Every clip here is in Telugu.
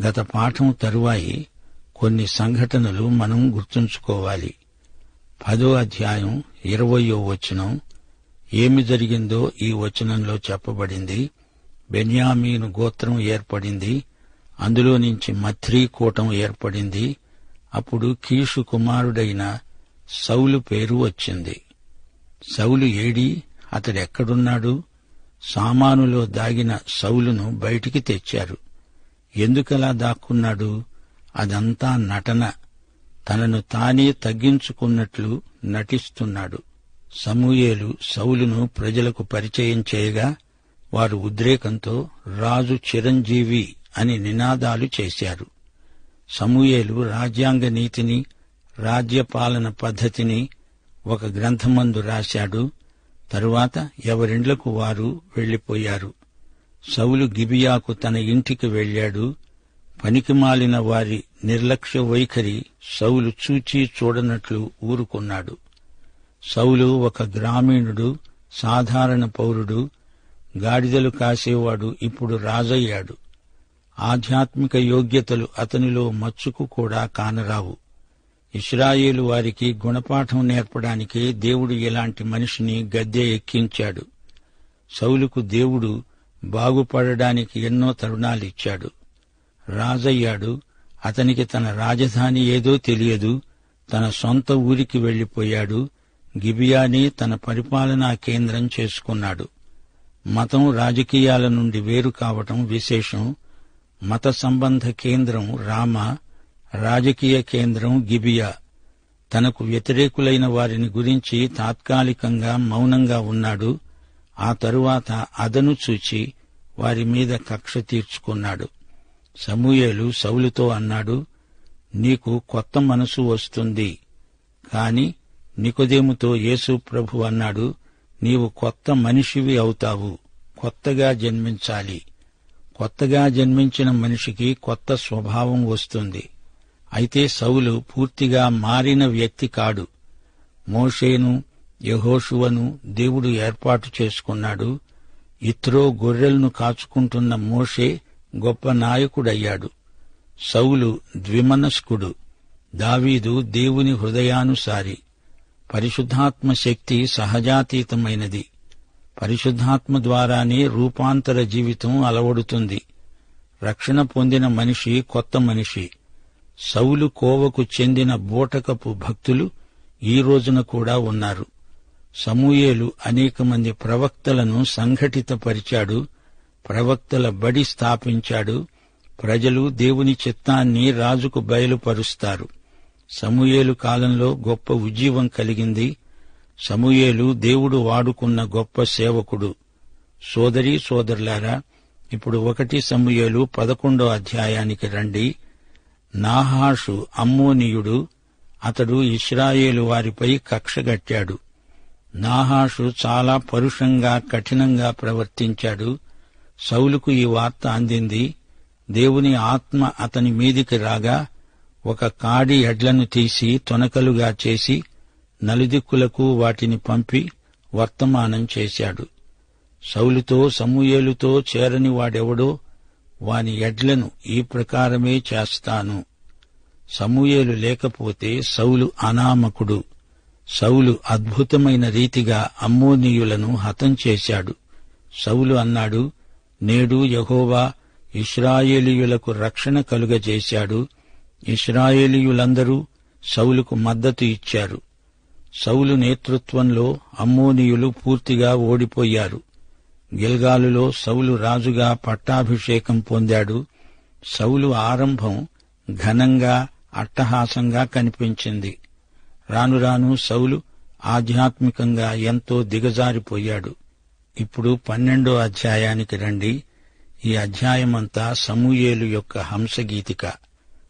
గత పాఠం తరువాయి కొన్ని సంఘటనలు మనం గుర్తుంచుకోవాలి. 10వ అధ్యాయం 20వ వచనం. ఏమి జరిగిందో ఈ వచనంలో చెప్పబడింది. బెన్యామీను గోత్రం ఏర్పడింది. అందులో నుంచి మత్రీ కూటం ఏర్పడింది. అప్పుడు కీషు కుమారుడైన సౌలు పేరు వచ్చింది. సౌలు ఏడి? అతడెక్కడున్నాడు? సామానులో దాగిన సౌలును బయటికి తెచ్చారు. ఎందుకలా దాక్కున్నాడు? అదంతా నటన. తనను తానే తగ్గించుకున్నట్లు నటిస్తున్నాడు. సమూయేలు సౌలును ప్రజలకు పరిచయం చేయగా వారు ఉద్రేకంతో రాజు చిరంజీవి అని నినాదాలు చేశారు. సమూయేలు రాజ్యాంగ నీతిని, రాజ్యపాలన పద్ధతిని ఒక గ్రంథమందు రాశాడు. తరువాత ఎవరిండ్లకు వారు వెళ్లిపోయారు. సౌలు గిబియాకు తన ఇంటికి వెళ్లాడు. పనికిమాలిన వారి నిర్లక్ష్య వైఖరి సౌలు చూచి చూడనట్లు ఊరుకున్నాడు. సౌలు ఒక గ్రామీణుడు, సాధారణ పౌరుడు, గాడిదలు కాసేవాడు. ఇప్పుడు రాజయ్యాడు. ఆధ్యాత్మిక యోగ్యతలు అతనిలో మచ్చుకు కూడా కానరావు. ఇశ్రాయేలు వారికి గుణపాఠం నేర్పడానికే దేవుడు ఇలాంటి మనిషిని గద్దె ఎక్కించాడు. సౌలుకు దేవుడు బాగుపడడానికి ఎన్నో తరుణాలిచ్చాడు. రాజయ్యాడు. అతనికి తన రాజధాని ఏదో తెలియదు. తన సొంత ఊరికి వెళ్లిపోయాడు. గిబియాని తన పరిపాలనా కేంద్రం చేసుకున్నాడు. మతం రాజకీయాల నుండి వేరు కావటం విశేషం. మత సంబంధ కేంద్రం రామా, రాజకీయ కేంద్రం గిబియా. తనకు వ్యతిరేకులైన వారిని గురించి తాత్కాలికంగా మౌనంగా ఉన్నాడు. ఆ తరువాత అదను చూచి వారి మీద కక్ష తీర్చుకున్నాడు. సమూయేలు సౌలుతో అన్నాడు, నీకు కొత్త మనసు వస్తుంది. కాని నికోదేముతో యేసు ప్రభు అన్నాడు, నీవు కొత్త మనిషివి అవుతావు. కొత్తగా జన్మించాలి. కొత్తగా జన్మించిన మనిషికి కొత్త స్వభావం వస్తుంది. అయితే సౌలు పూర్తిగా మారిన వ్యక్తి కాడు. మోషేను, యెహోషువను దేవుడు ఏర్పాటు చేసుకున్నాడు. ఇత్రో గొర్రెలను కాచుకుంటున్న మోషే గొప్ప నాయకుడయ్యాడు. సౌలు ద్విమనస్కుడు. దావీదు దేవుని హృదయానుసారి. పరిశుద్ధాత్మ శక్తి సహజాతీతమైనది. పరిశుద్ధాత్మ ద్వారానే రూపాంతర జీవితం అలవడుతుంది. రక్షణ పొందిన మనిషి కొత్త మనిషి. సౌలు కోవకు చెందిన బూటకపు భక్తులు ఈ రోజున కూడా ఉన్నారు. సమూయేలు అనేక మంది ప్రవక్తలను సంఘటితపరిచాడు. ప్రవక్తల బడి స్థాపించాడు. ప్రజలు దేవుని చిత్తాన్ని రాజుకు బయలుపరుస్తారు. సమూయేలు కాలంలో గొప్ప ఉజ్జీవం కలిగింది. సమూయేలు దేవుడు వాడుకున్న గొప్ప సేవకుడు. సోదరీ సోదరులారా, ఇప్పుడు 1 సమూయేలు 11వ అధ్యాయానికి రండి. నాహాషు అమ్మోనీయుడు. అతడు ఇశ్రాయేలు వారిపై కక్షగట్టాడు. నాహాషు చాలా పరుషంగా, కఠినంగా ప్రవర్తించాడు. సౌలుకు ఈ వార్త అందింది. దేవుని ఆత్మ అతని మీదికి రాగా ఒక కాడి ఎడ్లను తీసి తొనకలుగా చేసి నలుదిక్కులకు వాటిని పంపి వర్తమానం చేశాడు. సౌలుతో సమూయేలుతో చేరని వాడెవడో వాని ఎడ్లను ఈ ప్రకారమే చేస్తాను. సమూయేలు లేకపోతే సౌలు అనామకుడు. సౌలు అద్భుతమైన రీతిగా అమ్మోనీయులను హతం చేశాడు. సౌలు అన్నాడు, నేడు యెహోవా ఇశ్రాయేలీయులకు రక్షణ కలుగజేశాడు. ఇశ్రాయేలీయులందరూ సౌలుకు మద్దతు ఇచ్చారు. సౌలు నేతృత్వంలో అమ్మోనీయులు పూర్తిగా ఓడిపోయారు. గిల్గాలులో సౌలు రాజుగా పట్టాభిషేకం పొందాడు. సౌలు ఆరంభం ఘనంగా, అట్టహాసంగా కనిపించింది. రాను రాను సౌలు ఆధ్యాత్మికంగా ఎంతో దిగజారిపోయాడు. ఇప్పుడు 12వ అధ్యాయానికి రండి. ఈ అధ్యాయమంతా సమూయేలు యొక్క హంసగీతిక.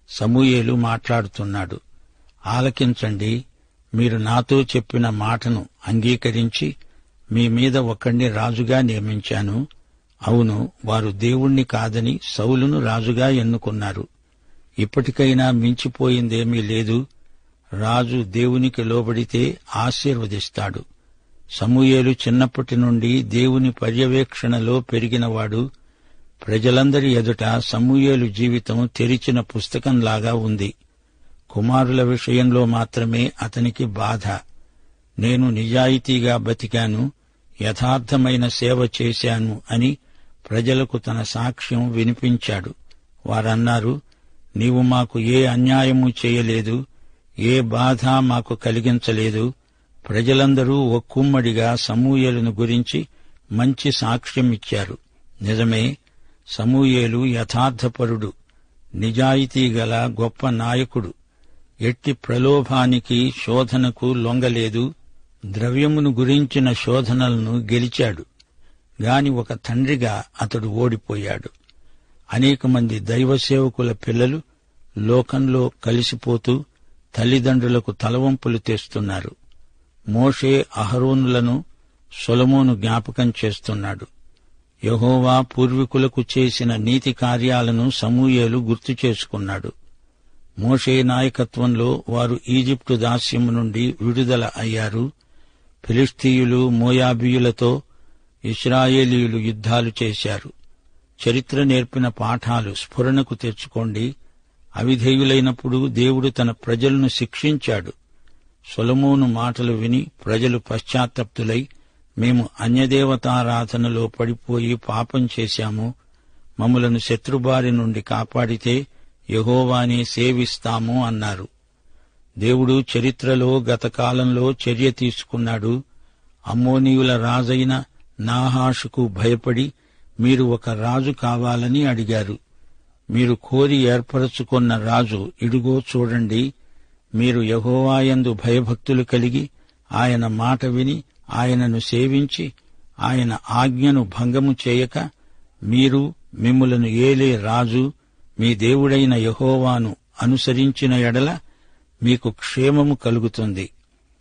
సమూయేలు మాట్లాడుతున్నాడు. ఆలకించండి. మీరు నాతో చెప్పిన మాటను అంగీకరించి మీ మీద ఒకణ్ణి రాజుగా నియమించాను. అవును, వారు దేవుణ్ణి కాదని సౌలును రాజుగా ఎన్నుకున్నారు. ఇప్పటికైనా మించిపోయిందేమీ లేదు. రాజు దేవునికి లోబడితే ఆశీర్వదిస్తాడు. సమూయేలు చిన్నప్పటి నుండి దేవుని పర్యవేక్షణలో పెరిగినవాడు. ప్రజలందరి ఎదుట సమూయేలు జీవితం తెరిచిన పుస్తకంలాగా ఉంది. కుమారుల విషయంలో మాత్రమే అతనికి బాధ. నేను నిజాయితీగా బతికాను, యథార్థమైన సేవ చేశాను అని ప్రజలకు తన సాక్ష్యం వినిపించాడు. వారన్నారు, నీవు మాకు ఏ అన్యాయమూ చేయలేదు, ఏ బాధ మాకు కలిగించలేదు. ప్రజలందరూ ఒక్కుమ్మడిగా సమూయేలును గురించి మంచి సాక్ష్యమిచ్చారు. నిజమే, సమూయేలు యథార్థపరుడు, నిజాయితీగల గొప్ప నాయకుడు. ఎట్టి ప్రలోభానికి, శోధనకు లొంగలేదు. ద్రవ్యమును గురించిన శోధనలను గెలిచాడు. గాని ఒక తండ్రిగా అతడు ఓడిపోయాడు. అనేక మంది దైవసేవకుల పిల్లలు లోకంలో కలిసిపోతూ తల్లిదండ్రులకు తలవంపులు తెస్తున్నారు. మోషే, అహరోనులను సొలొమోను జ్ఞాపకం చేస్తున్నాడు. యెహోవా పూర్వీకులకు చేసిన నీతి కార్యాలను సమూయేలు గుర్తు చేసుకున్నాడు. మోషే నాయకత్వంలో వారు ఈజిప్టు దాస్యము నుండి విడుదల అయ్యారు. ఫిలిష్తీయులు, మోయాబీయులతో ఇశ్రాయేలీయులు యుద్ధాలు చేశారు. చరిత్ర నేర్పిన పాఠాలు స్ఫురణకు తెచ్చుకోండి. అవిధేయులైనప్పుడు దేవుడు తన ప్రజలను శిక్షించాడు. సొలొమోను మాటలు విని ప్రజలు పశ్చాత్తప్తులై, మేము అన్యదేవతారాధనలో పడిపోయి పాపం చేశాము, మమ్ములను శత్రుబారి నుండి కాపాడితే యెహోవానే సేవిస్తాము అన్నారు. దేవుడు చరిత్రలో గతకాలంలో చర్య తీసుకున్నాడు. అమ్మోనీయుల రాజైన నాహాషుకు భయపడి మీరు ఒక రాజు కావాలని అడిగారు. మీరు కోరి ఏర్పరచుకొన్న రాజు ఇడుగో చూడండి. మీరు యెహోవాయందు భయభక్తులు కలిగి ఆయన మాట విని ఆయనను సేవించి ఆయన ఆజ్ఞను భంగము చేయక మీరు మిమ్ములను ఏలే రాజు మీ దేవుడైన యెహోవాను అనుసరించిన ఎడల మీకు క్షేమము కలుగుతుంది.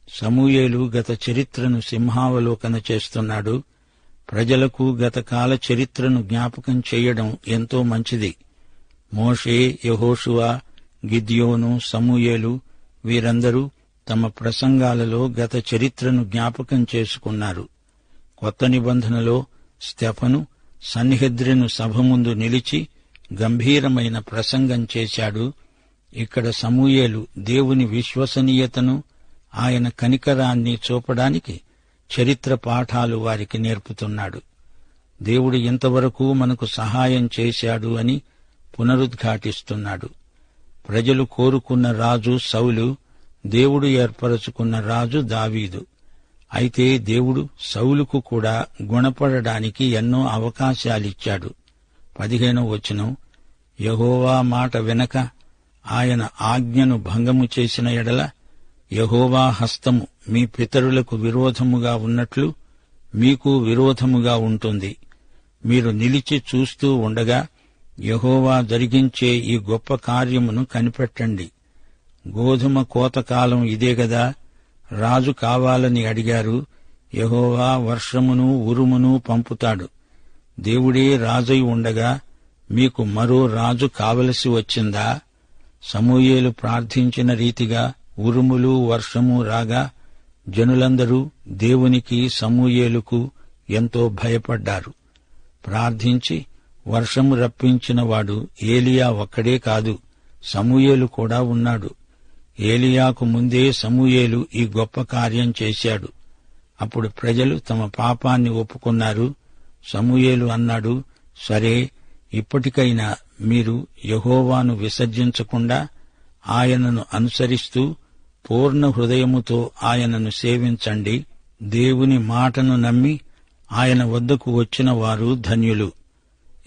సమూయేలు గత చరిత్రను సింహావలోకన చేస్తున్నాడు. ప్రజలకు గతకాల చరిత్రను జ్ఞాపకం చేయడం ఎంతో మంచిది. మోషే, యెహోషువ, గిద్యోను, సమూయేలు వీరందరూ తమ ప్రసంగాలలో గత చరిత్రను జ్ఞాపకం చేసుకున్నారు. కొత్త నిబంధనలో స్టెఫను సన్హెద్రిను సభ ముందు నిలిచి గంభీరమైన ప్రసంగం చేశాడు. ఇక్కడ సమూయేలు దేవుని విశ్వసనీయతను, ఆయన కనికరాన్ని చూపడానికి చరిత్ర పాఠాలు వారికి నేర్పుతున్నాడు. దేవుడు ఇంతవరకు మనకు సహాయం చేశాడు అని పునరుద్ఘాటిస్తున్నాడు. ప్రజలు కోరుకున్న రాజు సౌలు, దేవుడు ఏర్పరచుకున్న రాజు దావీదు. అయితే దేవుడు సౌలుకు కూడా గుణపడడానికి ఎన్నో అవకాశాలిచ్చాడు. 15వ వచనం, యెహోవా మాట వినక ఆయన ఆజ్ఞను భంగము చేసిన ఎడల యెహోవా హస్తము మీ పితరులకు విరోధముగా ఉన్నట్లు మీకు విరోధముగా ఉంటుంది. మీరు నిలిచి చూస్తూ ఉండగా యెహోవా జరిగించే ఈ గొప్ప కార్యమును కనిపెట్టండి. గోధుమ కోతకాలం ఇదే గదా. రాజు కావాలని అడిగారు. యెహోవా వర్షమును ఉరుమును పంపుతాడు. దేవుడే రాజై ఉండగా మీకు మరో రాజు కావలసి వచ్చిందా? సమూయేలు ప్రార్థించిన రీతిగా ఉరుములు, వర్షము రాగా జనులందరూ దేవునికి, సమూయేలుకు ఎంతో భయపడ్డారు. ప్రార్థించి వర్షము రప్పించినవాడు ఏలియా ఒక్కడే కాదు, సమూయేలు కూడా ఉన్నాడు. ఏలియాకు ముందే సమూయేలు ఈ గొప్ప కార్యం చేశాడు. అప్పుడు ప్రజలు తమ పాపాన్ని ఒప్పుకున్నారు. సమూయేలు అన్నాడు, సరే, ఇప్పటికైనా మీరు యెహోవాను విసర్జించకుండా ఆయనను అనుసరిస్తూ పూర్ణ హృదయముతో ఆయనను సేవించండి. దేవుని మాటను నమ్మి ఆయన వద్దకు వచ్చిన వారు ధన్యులు.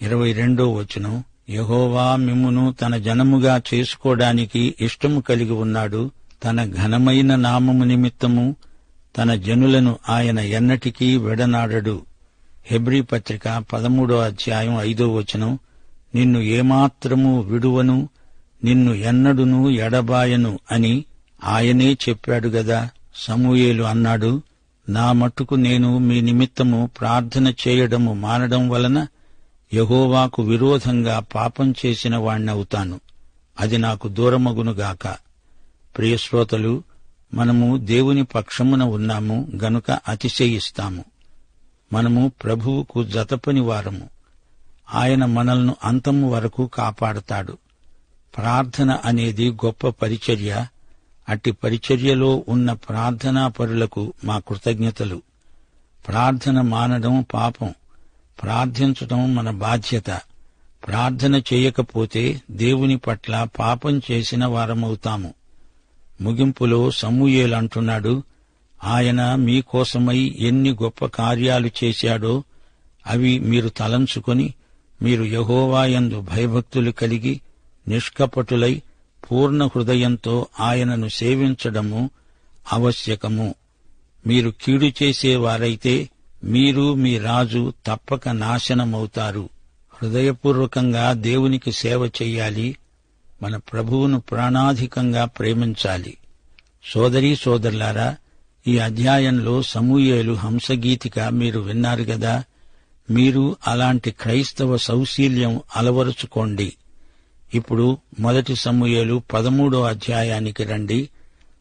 22వ వచనం, యెహోవా మిమ్మును తన జనముగా చేసుకోవడానికి ఇష్టము కలిగి ఉన్నాడు. తన ఘనమైన నామము నిమిత్తము తన జనులను ఆయన ఎన్నటికీ విడనాడడు. హెబ్రీ పత్రిక 13వ అధ్యాయం 5వ వచనం, నిన్ను ఏమాత్రము విడువను, నిన్ను ఎన్నడును ఎడబాయను అని ఆయనే చెప్పాడు గదా. సమూయేలు అన్నాడు, నా మట్టుకు నేను మీ నిమిత్తము ప్రార్థన చేయడము మానడం వలన యెహోవాకు విరోధంగా పాపం చేసిన వాణ్ణవుతాను. అది నాకు దూరమగునుగాక. ప్రియశ్రోతలు, మనము దేవుని పక్షమున ఉన్నాము గనుక అతిశయిస్తాము. మనము ప్రభువుకు జతపని వారము. ఆయన మనల్ని అంతము వరకు కాపాడతాడు. ప్రార్థన అనేది గొప్ప పరిచర్య. అట్టి పరిచర్యలో ఉన్న ప్రార్థనాపరులకు మా కృతజ్ఞతలు. ప్రార్థన మానడం పాపం. ప్రార్థించటం మన బాధ్యత. ప్రార్థన చేయకపోతే దేవుని పట్ల పాపం చేసిన వారమవుతాము. ముగింపులో సమూయేలు అంటున్నాడు, ఆయన మీకోసమై ఎన్ని గొప్ప కార్యాలు చేశాడో అవి మీరు తలంచుకొని మీరు యెహోవాయందు భయభక్తులు కలిగి నిష్కపటులై పూర్ణ హృదయంతో ఆయనను సేవించడము ఆవశ్యకము. మీరు కీడు చేసేవారైతే మీరు మీ రాజు తప్పక నాశనమవుతారు. హృదయపూర్వకంగా దేవునికి సేవ చెయ్యాలి. మన ప్రభువును ప్రాణాధికంగా ప్రేమించాలి. సోదరీ సోదరులారా, ఈ అధ్యాయంలో సమూయేలు హంసగీతిక మీరు విన్నారు గదా. మీరు అలాంటి క్రైస్తవ సౌశీల్యం అలవరుచుకోండి. ఇప్పుడు 1 సమూయేలు 13వ అధ్యాయానికి రండి.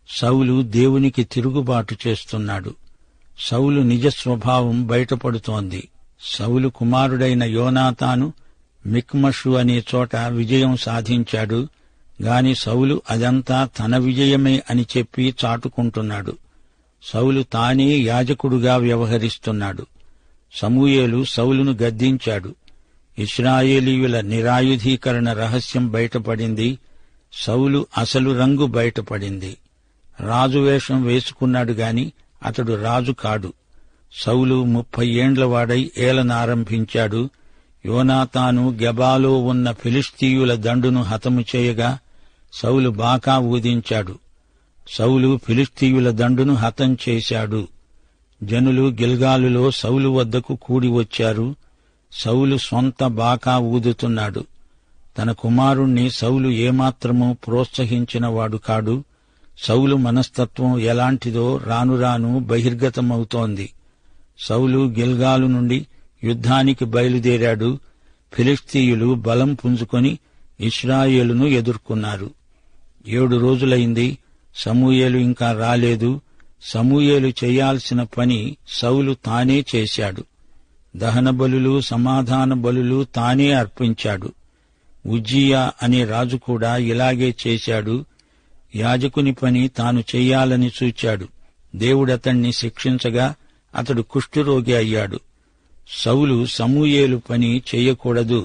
సౌలు దేవునికి తిరుగుబాటు చేస్తున్నాడు. సౌలు నిజ స్వభావం బయటపడుతోంది. సౌలు కుమారుడైన యోనాతాను మిక్మషు అనే చోట విజయం సాధించాడు. గాని సౌలు అదంతా తన విజయమే అని చెప్పి చాటుకుంటున్నాడు. సౌలు తానే యాజకుడుగా వ్యవహరిస్తున్నాడు. సమూయేలు సౌలును గద్దించాడు. ఇశ్రాయేలీయుల నిరాయుధీకరణ రహస్యం బయటపడింది. సౌలు అసలు రంగు బయటపడింది. రాజువేషం వేసుకున్నాడు గాని అతడు రాజు కాడు. సౌలు 30 ఏండ్లవాడై ఏలనారంభించాడు. యోనాతాను గెబాలో ఉన్న ఫిలిష్తీయుల దండును హతము చేయగా సౌలు బాకా ఊదించాడు. సౌలు ఫిలిష్తీయుల దండును హతం చేశాడు. జనులు గిల్గాలులో సౌలు వద్దకు కూడి వచ్చారు. సౌలు సొంత బాకా ఊదుతున్నాడు. తన కుమారుణ్ణి సౌలు ఏమాత్రమూ ప్రోత్సహించినవాడు కాడు. సౌలు మనస్తత్వం ఎలాంటిదో రానురాను బహిర్గతమవుతోంది. సౌలు గిల్గాలు నుండి యుద్ధానికి బయలుదేరాడు. ఫిలిష్తీయులు బలం పుంజుకొని ఇశ్రాయేలును ఎదుర్కొన్నారు. 7 రోజులైంది. సమూయేలు ఇంకా రాలేదు. సమూయేలు చేయాల్సిన పని సౌలు తానే చేశాడు. దహన బలులు, సమాధాన బలులు తానే అర్పించాడు. ఉజ్జియా అనే రాజు కూడా ఇలాగే చేశాడు. యాజకుని పని తాను చెయ్యాలని చూచాడు. దేవుడతణ్ణి శిక్షించగా అతడు కుష్ఠురోగి అయ్యాడు. సౌలు సమూయేలు పని చెయ్యకూడదు.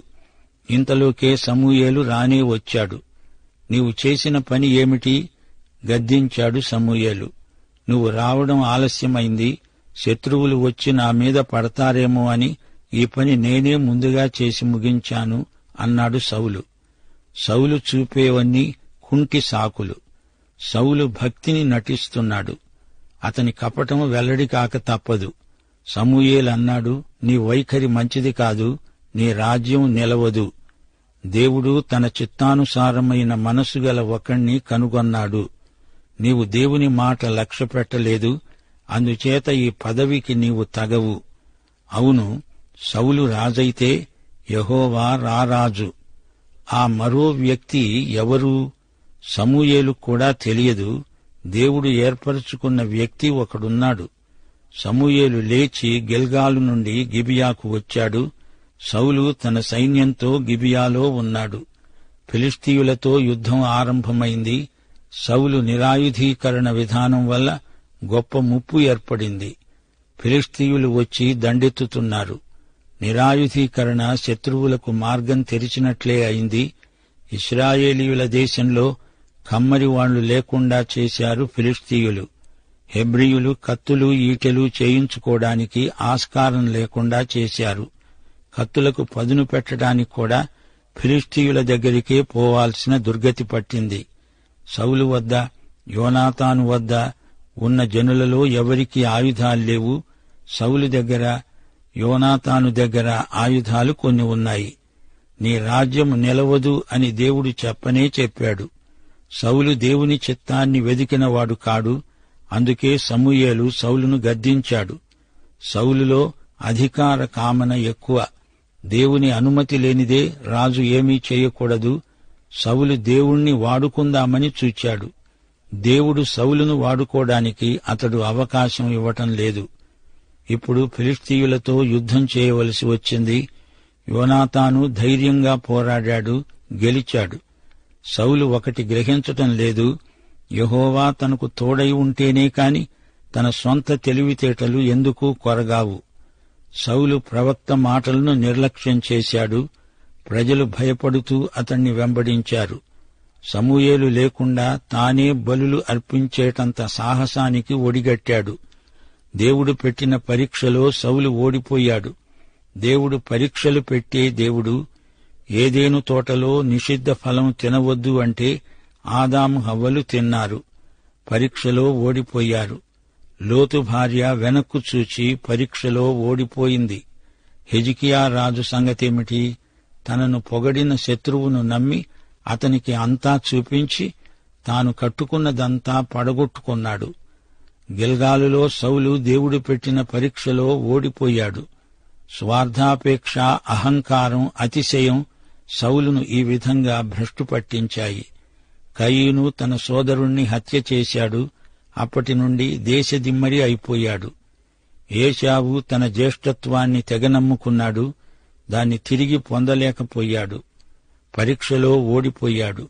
ఇంతలోకే సమూయేలు రానే వచ్చాడు. నీవు చేసిన పని ఏమిటి? గద్దించాడు సమూయేలు. నువ్వు రావడం ఆలస్యమైంది. శత్రువులు వచ్చి నా మీద పడతారేమో అని ఈ పని నేనే ముందుగా చేసి ముగించాను అన్నాడు సౌలు. సౌలు చూపేవన్నీ కుంటి సాకులు. సౌలు భక్తిని నటిస్తున్నాడు. అతని కపటం వెల్లడి కాక తప్పదు. సమూయేలు అన్నాడు, నీ వైఖరి మంచిది కాదు. నీ రాజ్యం నిలవదు. దేవుడు తన చిత్తానుసారమైన మనసు గల ఒకణ్ణి కనుగొన్నాడు. నీవు దేవుని మాట లక్ష్యపెట్టలేదు. అందుచేత ఈ పదవికి నీవు తగవు. అవును, సౌలు రాజైతే యెహోవా రారాజు. ఆ మరో వ్యక్తి ఎవరు? సమూయేలు కూడా తెలియదు. దేవుడు ఏర్పరచుకున్న వ్యక్తి ఒకడున్నాడు. సమూయేలు లేచి గిల్గాలు నుండి గిబియాకు వచ్చాడు. సౌలు తన సైన్యంతో గిబియాలో ఉన్నాడు. ఫిలిష్తీయులతో యుద్ధం ఆరంభమైంది. సౌలు నిరాయుధీకరణ విధానం వల్ల గొప్ప ముప్పు ఏర్పడింది. ఫిలిష్తీయులు వచ్చి దండెత్తుతున్నారు. నిరాయుధీకరణ శత్రువులకు మార్గం తెరిచినట్లే అయింది. ఇశ్రాయేలీయుల దేశంలో కమ్మరివాళ్లు లేకుండా చేశారు ఫిలిష్తీయులు. హెబ్రీయులు కత్తులు, ఈటెలు చేయించుకోవడానికి ఆస్కారం లేకుండా చేశారు. కత్తులకు పదును పెట్టడానికి కూడా ఫిలిష్తీయుల దగ్గరికే పోవాల్సిన దుర్గతి పట్టింది. సౌలు వద్ద, యోనాతాను వద్ద ఉన్న జనులలో ఎవరికీ ఆయుధాలు లేవు. సౌలు దగ్గర, యోనాతాను దగ్గర ఆయుధాలు కొన్ని ఉన్నాయి. నీ రాజ్యం నిలవదు అని దేవుడు చెప్పనే చెప్పాడు. సౌలు దేవుని చిత్తాన్ని వెదికినవాడు కాడు. అందుకే సమూయేలు సౌలును గద్దించాడు. సౌలులో అధికార కామన ఎక్కువ. దేవుని అనుమతి లేనిదే రాజు ఏమీ చేయకూడదు. సౌలు దేవుణ్ణి వాడుకుందామని చూచాడు. దేవుడు సౌలును వాడుకోవడానికి అతడు అవకాశం ఇవ్వటం లేదు. ఇప్పుడు ఫిలిష్తీయులతో యుద్ధం చేయవలసి వచ్చింది. యోనాతాను ధైర్యంగా పోరాడాడు, గెలిచాడు. సౌలు ఒకటి గ్రహించటం లేదు, యెహోవా తనకు తోడై ఉంటేనే కాని తన సొంత తెలివితేటలు ఎందుకు కొరగావు. సౌలు ప్రవక్త మాటలను నిర్లక్ష్యం చేశాడు. ప్రజలు భయపడుతూ అతణ్ణి వెంబడించారు. సమూయేలు లేకుండా తానే బలులు అర్పించేటంత సాహసానికి ఒడిగట్టాడు. దేవుడు పెట్టిన పరీక్షలో సౌలు ఓడిపోయాడు. దేవుడు పరీక్షలు పెట్టే దేవుడు. ఏదేను తోటలో నిషిద్ధ ఫలం తినవద్దు అంటే ఆదాము హవ్వలు తిన్నారు. పరీక్షలో ఓడిపోయారు. లోతు భార్య వెనక్కు చూచి పరీక్షలో ఓడిపోయింది. హిజ్కియా రాజు సంగతేమిటి? తనను పొగడిన శత్రువును నమ్మి అతనికి అంతా చూపించి తాను కట్టుకున్నదంతా పడగొట్టుకున్నాడు. గిల్గాలులో సౌలు దేవుడు పెట్టిన పరీక్షలో ఓడిపోయాడు. స్వార్థాపేక్ష, అహంకారం, అతిశయం సౌలును ఈ విధంగా భ్రష్టు పట్టించాయి. కయీను తన సోదరుణ్ణి హత్య చేశాడు. అప్పటి నుండి దేశదిమ్మరి అయిపోయాడు. ఏశావు తన జ్యేష్ఠత్వాన్ని తెగనమ్ముకున్నాడు. దాన్ని తిరిగి పొందలేకపోయాడు. పరీక్షలో ఓడిపోయాడు.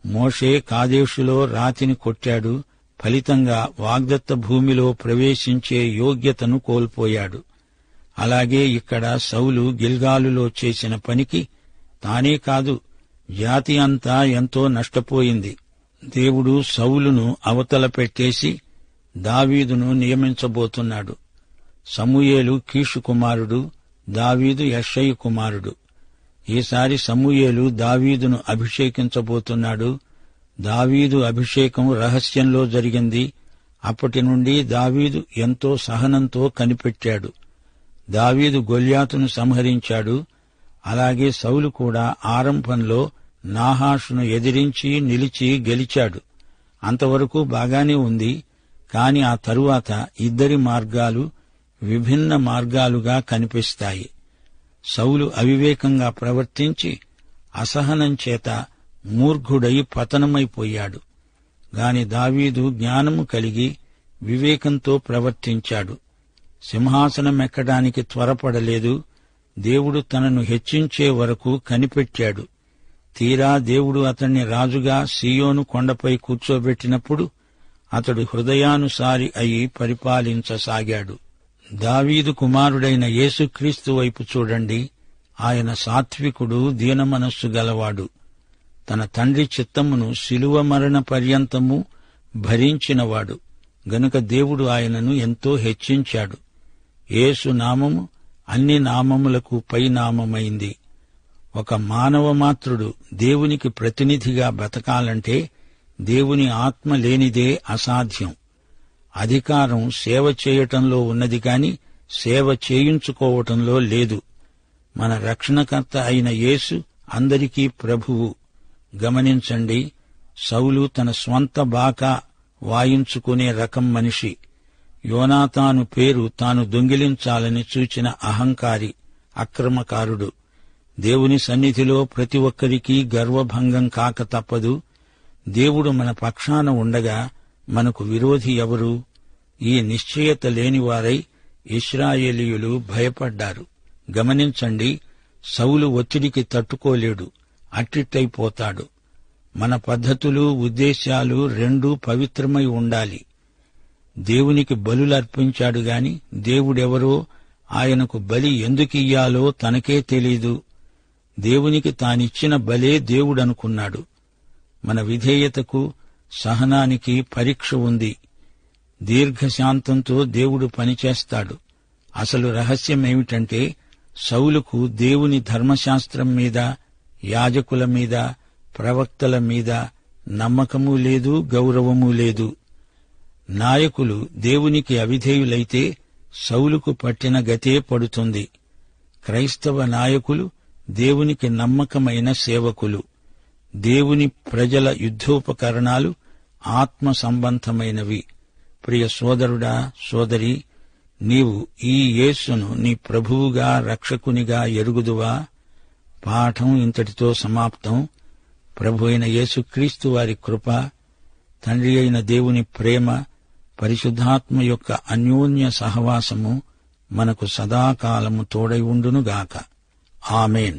మోషే కాదేషులో రాతిని కొట్టాడు. ఫలితంగా వాగ్దత్త భూమిలో ప్రవేశించే యోగ్యతను కోల్పోయాడు. అలాగే ఇక్కడ సౌలు గిల్గాలులో చేసిన పనికి తానే కాదు, జాతి అంతా ఎంతో నష్టపోయింది. దేవుడు సౌలును అవతల పెట్టేసి దావీదును నియమించబోతున్నాడు. సమూయేలు కీషు కుమారుడు, దావీదు యెష్షయి కుమారుడు. ఈసారి సమూయేలు దావీదును అభిషేకించబోతున్నాడు. దావీదు అభిషేకం రహస్యంలో జరిగింది. అప్పటి నుండి దావీదు ఎంతో సహనంతో కనిపెట్టాడు. దావీదు గొల్యాతును సంహరించాడు. అలాగే సౌలు కూడా ఆరంభంలో నాహాషును ఎదిరించి నిలిచి గెలిచాడు. అంతవరకు బాగానే ఉంది. కాని ఆ తరువాత ఇద్దరి మార్గాలు విభిన్న మార్గాలుగా కనిపిస్తాయి. సౌలు అవివేకంగా ప్రవర్తించి అసహనం చేత మూర్ఘుడై పతనమైపోయాడు. గాని దావీదు జ్ఞానము కలిగి వివేకంతో ప్రవర్తించాడు. సింహాసనమెక్కడానికి త్వరపడలేదు. దేవుడు తనను హెచ్చించే వరకు కనిపెట్టాడు. తీరా దేవుడు అతణ్ణి రాజుగా సీయోను కొండపై కూర్చోబెట్టినప్పుడు అతడు హృదయానుసారి అయి పరిపాలించసాగాడు. దావీదు కుమారుడైన యేసుక్రీస్తు వైపు చూడండి. ఆయన సాత్వికుడు, దీనమనస్సు గలవాడు. తన తండ్రి చిత్తమును శిలువ మరణ పర్యంతము భరించినవాడు గనుక దేవుడు ఆయనను ఎంతో హెచ్చించాడు. యేసు నామము అన్ని నామములకు పైనామమైంది. ఒక మానవమాత్రుడు దేవునికి ప్రతినిధిగా బ్రతకాలంటే దేవుని ఆత్మ లేనిదే అసాధ్యం. అధికారం సేవ చేయటంలో ఉన్నది కాని సేవ చేయించుకోవటంలో లేదు. మన రక్షణకర్త అయిన యేసు అందరికీ ప్రభువు. గమనించండి, సౌలు తన స్వంత బాకా వాయించుకునే రకం మనిషి. యోనాతాను పేరు తాను దొంగిలించాలని చూచిన అహంకారి, అక్రమకారుడు. దేవుని సన్నిధిలో ప్రతి ఒక్కరికీ గర్వభంగం కాక తప్పదు. దేవుడు మన పక్షాన ఉండగా మనకు విరోధి ఎవరు? ఈ నిశ్చయత లేనివారై ఇశ్రాయేలీయులు భయపడ్డారు. గమనించండి, సౌలు ఒత్తిడికి తట్టుకోలేడు, అట్టిట్టయిపోతాడు. మన పద్ధతులు, ఉద్దేశ్యాలు రెండూ పవిత్రమై ఉండాలి. దేవునికి బలులర్పించాడు గాని దేవుడెవరో, ఆయనకు బలి ఎందుకియ్యాలో తనకే తెలీదు. దేవునికి తానిచ్చిన బలే దేవుడనుకున్నాడు. మన విధేయతకు, సహనానికి పరీక్ష ఉంది. దీర్ఘశాంతంతో దేవుడు పనిచేస్తాడు. అసలు రహస్యమేమిటంటే సౌలుకు దేవుని ధర్మశాస్త్రం మీద, యాజకుల మీద, ప్రవక్తల మీద నమ్మకమూ లేదు, గౌరవమూ లేదు. నాయకులు దేవునికి అవిధేయులైతే సౌలుకు పట్టిన గతే పడుతుంది. క్రైస్తవ నాయకులు దేవునికి నమ్మకమైన సేవకులు. దేవుని ప్రజల యుద్ధోపకరణాలు ఆత్మ సంబంధమైనవి. ప్రియ సోదరుడా, సోదరి, నీవు ఈ యేసును నీ ప్రభువుగా, రక్షకునిగా ఎరుగుదువా? పాఠం ఇంతటితో సమాప్తం. ప్రభు అయిన యేసుక్రీస్తు వారి కృప, తండ్రి అయిన దేవుని ప్రేమ, పరిశుద్ధాత్మ యొక్క అన్యోన్య సహవాసము మనకు సదాకాలము తోడై ఉండునుగాక. ఆమేన్.